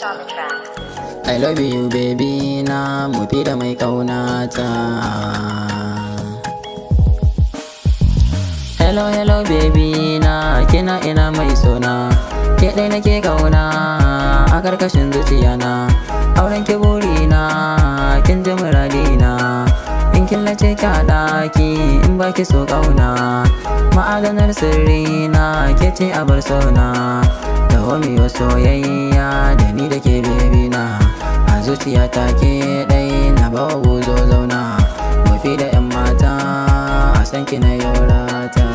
on the track. I love you baby na mu fi da mai kaunata. Hello hello baby na kina ina mai sona, ke dai nake kauna a karkashin zuciya na. Auren ki burina kin ji muradina, in killace ki a ɗaki in baki so kauna. Ma'adanar sirri na ke ce a bar sona, da homiyo soyayya da ni da ke baby na. A zuciya ta ke ɗai na bawa guzo zauna, mafi da 'yan mata a san ki na yorata.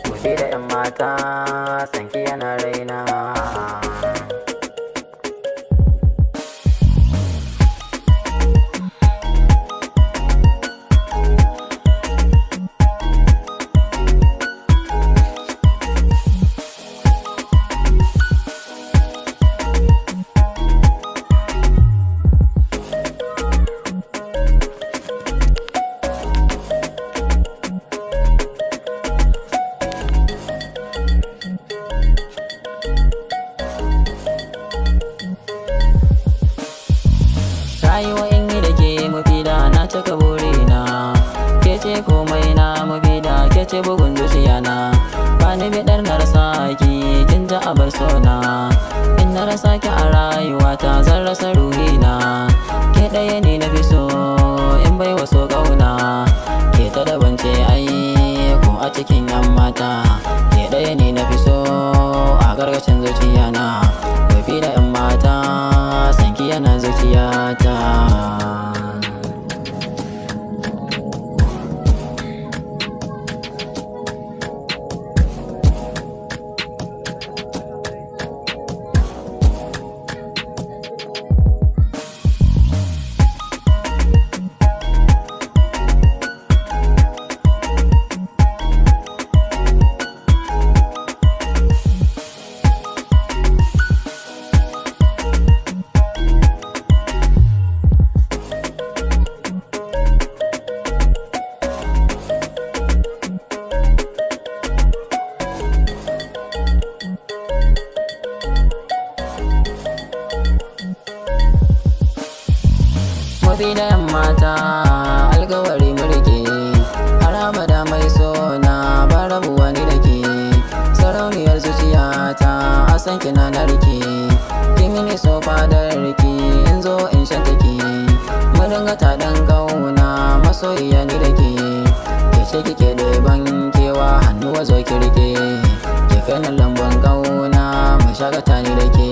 Mafi da 'yan mata san ki yana raina. Rayuwa in yi da ke mafida na cika burina, ke ce komai na mafida, ke ce bugun zuciya na. Ba ni bidar na rasa ki kin ji abar sona, in na rasa ki a rayuwata zan rasa ruhina. Ke ɗaya ne na fi so in bai waso ƙauna, ke ta daban ce ai ko a cikin 'yan mata. Ke ɗaya ne na fi so a gargashin zuciya na, mafi da 'yan mata sanki yana zuciyata. Mafi da 'yan mata alkawari murke, har abada mai sona ba rabuwa ni da ke. Sarauniyar zuciyata a san kina na rike, kin yi so fadar rike in zo in shan take. Mu dinga taɗin kauna masoyiya ni da ke, ke ce kike ɗeban kewa hannuwa zo ki rike. Ke kai na lambun kauna mu shagata ni da ke.